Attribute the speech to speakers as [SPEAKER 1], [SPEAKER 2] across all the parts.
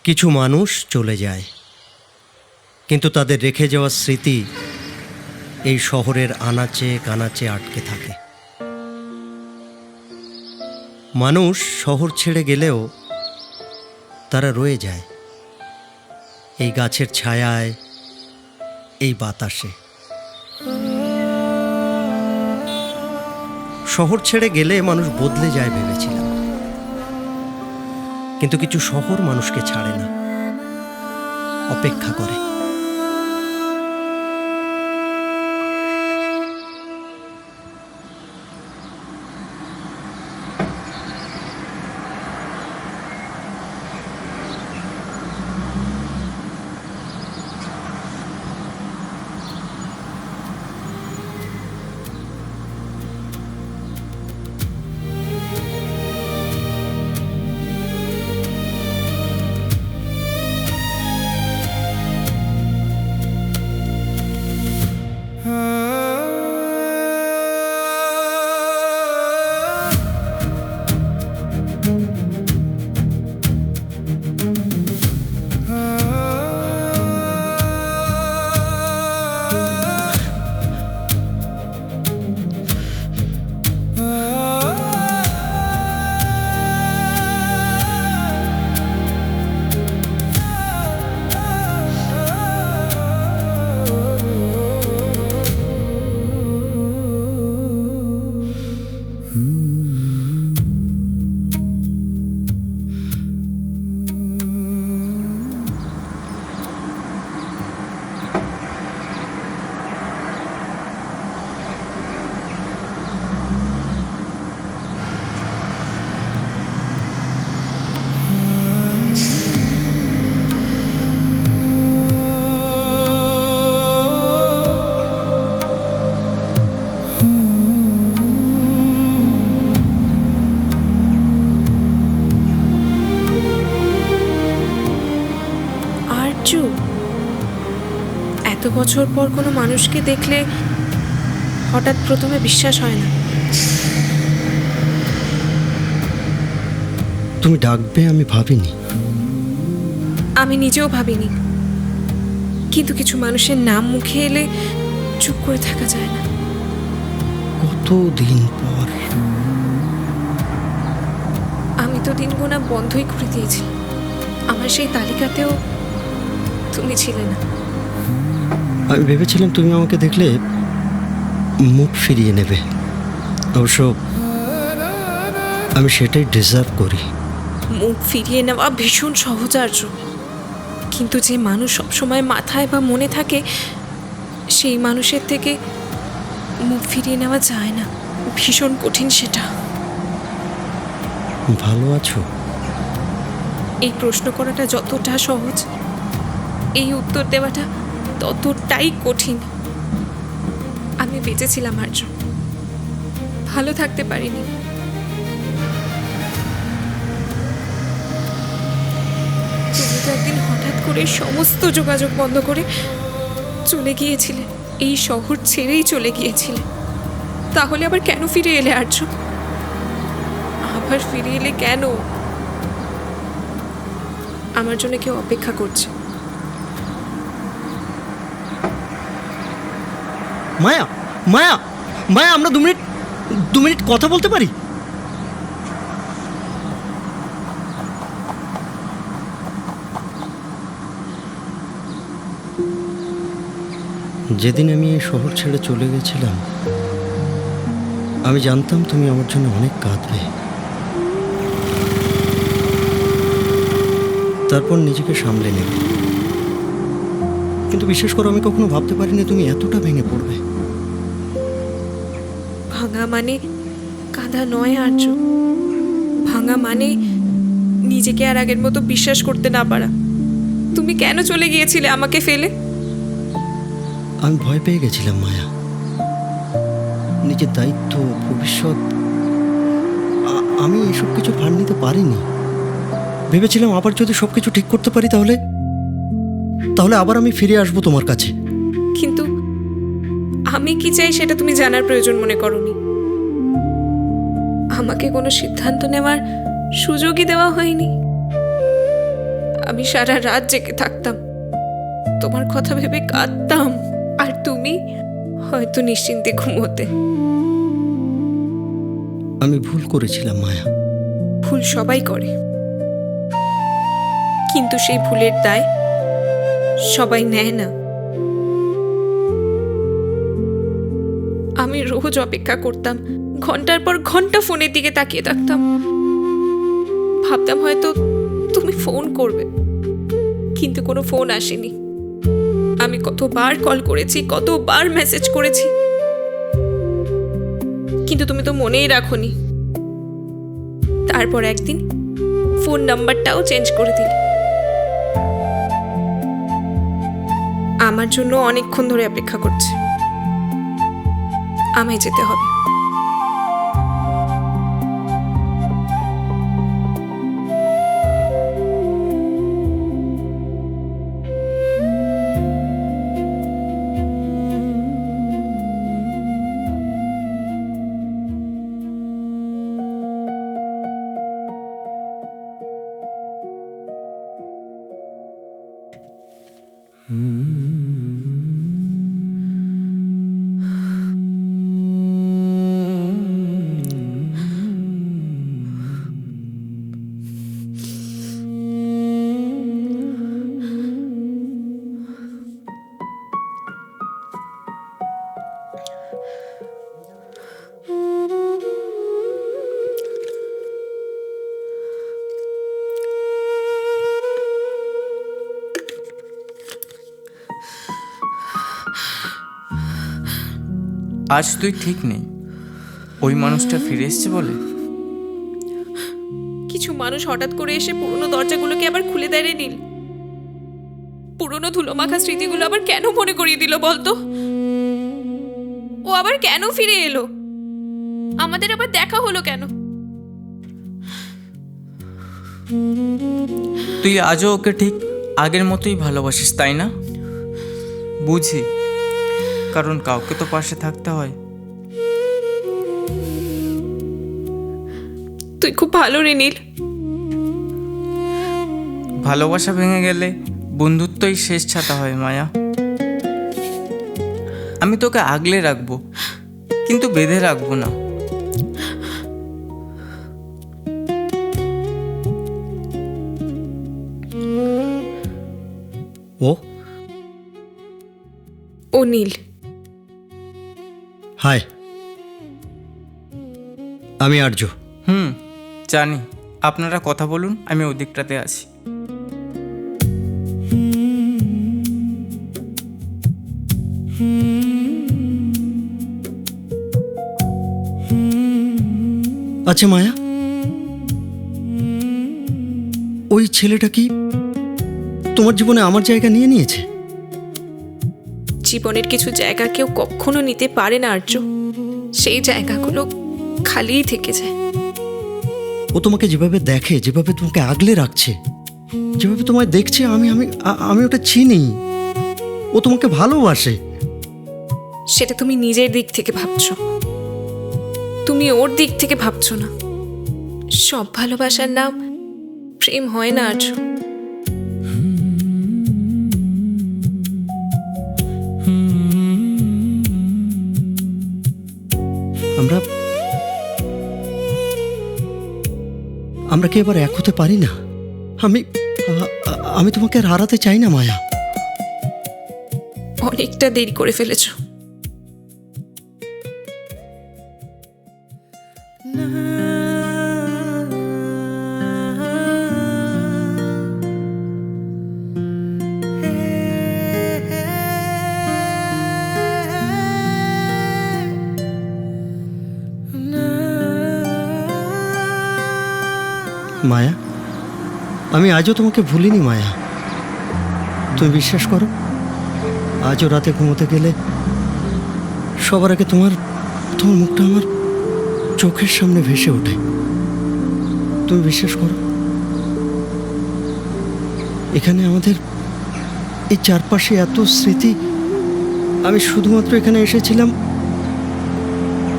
[SPEAKER 1] কিছু মানুষ চলে যায়, কিন্তু তাদের রেখে যাওয়া স্মৃতি এই শহরের আনাচে কানাচে আটকে থাকে। মানুষ শহর ছেড়ে গেলেও তারা রয়ে যায় এই গাছের ছায়ায়, এই বাতাসে। শহর ছেড়ে গেলে মানুষ বদলে যায় ভেবেছিলাম, কিন্তু কিছু শহর মানুষকে ছাড়ে না, অপেক্ষা করে।
[SPEAKER 2] এত বছর পর কোনো মানুষকে দেখলে হঠাৎ প্রথমে বিশ্বাস হয় না।
[SPEAKER 1] তুমি ডাকবে আমি ভাবিনি।
[SPEAKER 2] আমি নিজেও ভাবিনি, কিন্তু কিছু মানুষের নাম মুখে এলে চুপ করে থাকা যায় না।
[SPEAKER 1] কতদিন পর।
[SPEAKER 2] আমি তো দিন গোনা বন্ধই করে দিয়েছিলাম। আমার সেই তালিকাতেও তুমি ছিলে না।
[SPEAKER 1] আমি ভেবেছিলাম তুমি আমাকে দেখলে মুখ ফিরিয়ে নেবে। অবশ্য আমি সেটাই ডিজার্ভ করি।
[SPEAKER 2] মুখ ফিরিয়ে নেওয়া ভীষণ সহজার্য, কিন্তু যে মানুষ সবসময় মাথায় বা মনে থাকে সেই মানুষের থেকে মুখ ফিরিয়ে নেওয়া যায় না। ভীষণ কঠিন সেটা।
[SPEAKER 1] ভালো আছো?
[SPEAKER 2] এই প্রশ্ন করাটা যতটা সহজ, এই উত্তর দেওয়াটা ততটাই কঠিন। আমি বেঁচেছিলাম আর্য, ভালো থাকতে পারিনি। তুমি তো একদিন হঠাৎ করে সমস্ত যোগাযোগ বন্ধ করে চলে গিয়েছিলে, এই শহর ছেড়েই চলে গিয়েছিলে। তাহলে আবার কেন ফিরে এলে আর্য? আবার ফিরে এলে কেন? আমার জন্য কেউ অপেক্ষা করছে।
[SPEAKER 1] মায়া, মায়া, মায়া, আমরা দু মিনিট কথা বলতে পারি? যেদিন আমি এই শহর ছেড়ে চলে গেছিলাম, আমি জানতাম তুমি আমার জন্য অনেক কাঁদবে। তারপর নিজেকে সামলে নেবে, কিন্তু বিশেষ করে আমি কখনো ভাবতে পারিনি তুমি এতটা ভেঙে পড়বে।
[SPEAKER 2] ভাঙা মানে কাঁদা নয় আর্য, ভাঙা মানে নিজেকে আর আগের মতো বিশ্বাস করতে না পারা। তুমি কেন চলে গিয়েছিলে আমাকে ফেলে?
[SPEAKER 1] আমি ভয় পেয়ে গেছিলাম মায়া। নিজের দায়িত্ব, ভবিষ্যৎ, আমি এসব কিছু ভার নিতে পারিনি। ভেবেছিলাম আবার যদি সবকিছু ঠিক করতে পারি তাহলে আবার আমি ফিরে আসবো তোমার কাছে।
[SPEAKER 2] কিন্তু আমি কি চাই সেটা তুমি জানার প্রয়োজন মনে করোনি। আমাকে কোনো সিদ্ধান্ত নেওয়ার সুযোগই দেওয়া হয়নি। আমি সারা রাত জেগে থাকতাম, তোমার কথা ভেবে কাঁদতাম, আর তুমি হয়তো নিশ্চিন্তে ঘুমোতে।
[SPEAKER 1] আমি ভুল করেছিলাম মায়া।
[SPEAKER 2] ভুল সবাই করে, কিন্তু সেই ভুলের দায় সবাই নেয় না। আমি রোজ অপেক্ষা করতাম, ঘন্টার পর ঘন্টা ফোনের দিকে তাকিয়ে থাকতাম। ভাবতাম হয়তো তুমি ফোন করবে, কিন্তু কোনো ফোন আসেনি। আমি কতবার কল করেছি, কতবার মেসেজ করেছি, কিন্তু তুমি তো মনেই রাখোনি। তারপর একদিন ফোন নাম্বারটাও চেঞ্জ করে দিলে। আমার জন্য অনেকক্ষণ ধরে অপেক্ষা করছে, আমায় যেতে হবে।
[SPEAKER 3] আজ তুই ঠিক নেই, ওই মানুষটা ফিরে এসছে বলে।
[SPEAKER 2] কিছু মানুষ হঠাৎ করে এসে পুরনো দরজাগুলোকে আবার খুলে দেয় রে নীল। পুরনো ধুলোমাখা স্মৃতিগুলো আবার কেন মনে করিয়ে দিল বলতো? ও আবার কেন ফিরে এলো? আমাদের আবার দেখা হলো কেন?
[SPEAKER 3] তুই আজও ওকে ঠিক আগের মতোই ভালোবাসিস, তাই না? বুঝি, কারণ কাউকে তো পাশে থাকতে হয়।
[SPEAKER 2] তুই খুব ভালো রে নীল।
[SPEAKER 3] ভালোবাসা ভেঙে গেলে বন্ধুত্বই শেষ ছাতা হয় মায়া। আমি তোকে আগলে রাখবো, কিন্তু বেঁধে রাখবো না।
[SPEAKER 2] ও নীল,
[SPEAKER 1] হাই, আমি আর্য।
[SPEAKER 3] জানি। আপনারা কথা বলুন, আমি ওদিকটাতে আছি।
[SPEAKER 1] আচ্ছা মায়া, ওই ছেলেটা কি তোমার জীবনে আমার জায়গা নিয়ে নিয়েছে?
[SPEAKER 2] জীবনের কিছু জায়গা কেউ কখনো নিতে পারে না আর্য। সেই জায়গাগুলো খালিই থেকে যায়।
[SPEAKER 1] ও তোমাকে যেভাবে দেখে, যেভাবে তোমাকে আগলে রাখছে, যেভাবে তোমায় দেখছে, আমি আমি আমি ওটা চিনি। ও তোমাকে ভালোবাসে।
[SPEAKER 2] সেটা তুমি নিজের দিক থেকে ভাবছো, তুমি ওর দিক থেকে ভাবছো না। সব ভালোবাসার নাম প্রেম হয় না আর্য।
[SPEAKER 1] আমরা কি এবার এক হতে পারি না? আমি তোমাকে আর হারাতে চাই না মায়া।
[SPEAKER 2] অনেকটা দেরি করে ফেলেছো।
[SPEAKER 1] মায়া, আমি আজও তোমাকে ভুলিনি মায়া। তুমি বিশ্বাস করো, আজও রাতে ঘুমোতে গেলে সবার আগে তোমার মুখটা আমার চোখের সামনে ভেসে ওঠে। তুমি বিশ্বাস করো, এখানে আমাদের এই চারপাশে এত স্মৃতি, আমি শুধুমাত্র এখানে এসেছিলাম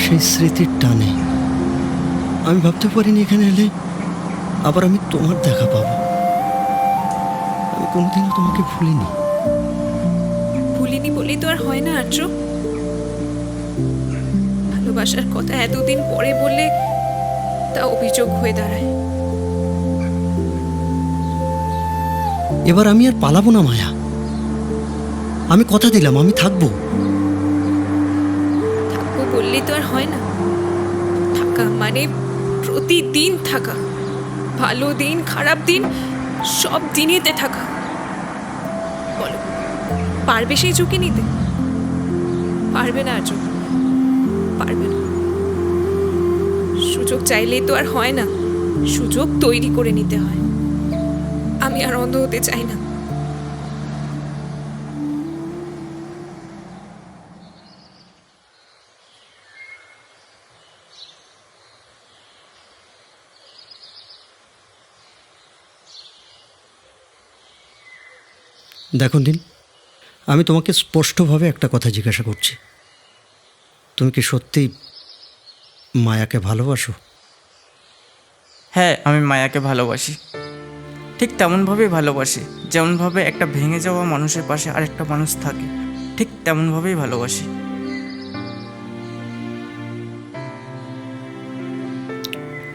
[SPEAKER 1] সেই স্মৃতির টানে। আমি ভাবতে পারিনি এখানে এলে আবার আমি তোমার দেখা পাবো। কোনোদিনও তোমাকে ভুলিনি।
[SPEAKER 2] ভুলিনি বলেই তো আর হয় না আর্য। ভালোবাসার কথা এতদিন পরে বললে তা অভিযোগ হয়ে দাঁড়ায়।
[SPEAKER 1] এবার আমি আর পালাবো না মায়া। আমি কথা দিলাম আমি থাকবো।
[SPEAKER 2] থাকবো বললেই তো আর হয় না। থাকা মানে প্রতিদিন থাকা, ভালো দিন খারাপ দিন সব দিনেতে থাকা। বলো, পারবে সেই ঝুঁকি নিতে? পারবে না আর্য, পারবে না। সুযোগ চাইলেই তো আর হয় না, সুযোগ তৈরি করে নিতে হয়। আমি আর অন্ধ হতে চাই না।
[SPEAKER 1] দেখো নীল, আমি তোমাকে স্পষ্টভাবে একটা কথা জিজ্ঞাসা করছি। তুমি কি সত্যি মায়াকে ভালোবাসো?
[SPEAKER 3] হ্যাঁ, আমি মায়াকে ভালোবাসি। ঠিক তেমনভাবেই ভালোবাসি যেমনভাবে একটা ভেঙে যাওয়া মানুষের পাশে আরেকটা মানুষ থাকে, ঠিক তেমনভাবেই ভালোবাসি।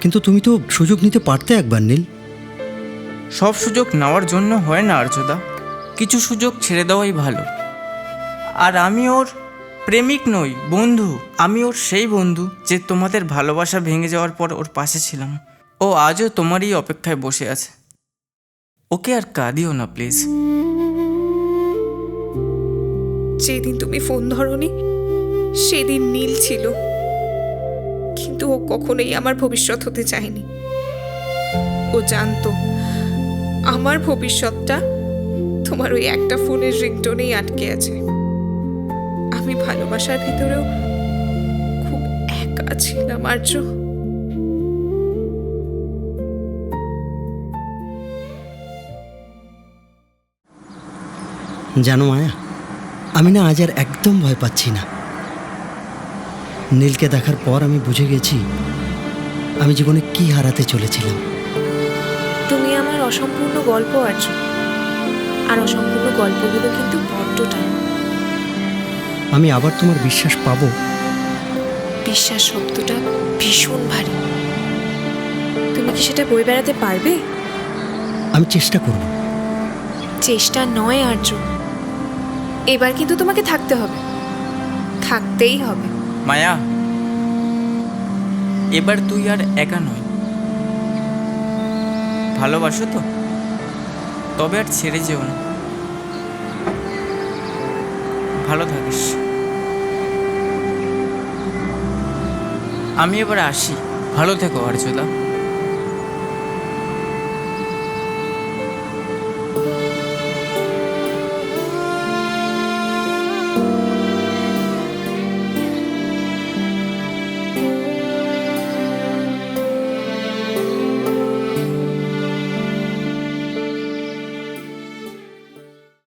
[SPEAKER 1] কিন্তু তুমি তো সুযোগ নিতে পারতে একবার নীল।
[SPEAKER 3] সব সুযোগ নেওয়ার জন্য হয় না আর্যদা, কিছু সুযোগ ছেড়ে দেওয়াই ভালো। আর আমি ওর প্রেমিক নই, বন্ধু। আমি ওর সেই বন্ধু যে তোমাদের ভালোবাসা ভেঙে যাওয়ার পর ওর পাশে ছিলাম। ও আজও তোমারই অপেক্ষায় বসে আছে। ওকে আর কাঁদিও না প্লিজ।
[SPEAKER 2] যেদিন তুমি ফোন ধরোনি সেদিন নীল ছিল, কিন্তু ও কখনোই আমার ভবিষ্যৎ হতে চায়নি। ও জানতো আমার ভবিষ্যৎটা তোমার ওই একটা ফোনের রিংটোনেই আটকে আছে। আমি ভালোবাসার ভিতরেও খুব একা ছিলাম আর্য।
[SPEAKER 1] জানো মায়া, আমি না আজ আর একদম ভয় পাচ্ছি না। নীলকে দেখার পর আমি বুঝে গেছি আমি জীবনে কি হারাতে চলেছিলাম।
[SPEAKER 2] তুমি আমার অসম্পূর্ণ গল্প আর্য, আর অসম্পূর্ণ গল্পগুলো কিন্তু বড্ড টান।
[SPEAKER 1] আমি আবার তোমার বিশ্বাস পাবো?
[SPEAKER 2] বিশ্বাস শব্দটা ভীষণ ভারী। তুমি কি সেটা বয়ে বেড়াতে পারবে?
[SPEAKER 1] আমি চেষ্টা করব।
[SPEAKER 2] চেষ্টা নয় আর্য, এবার কিন্তু তোমাকে থাকতে হবে, থাকতেই হবে।
[SPEAKER 3] মায়া, এবার তুই আর একা নয়। ভালোবাসো তো? তবে আর ছেড়ে যেও না। ভালো থাকিস। আমি এবার আসি। ভালো থেকো আর্যদা।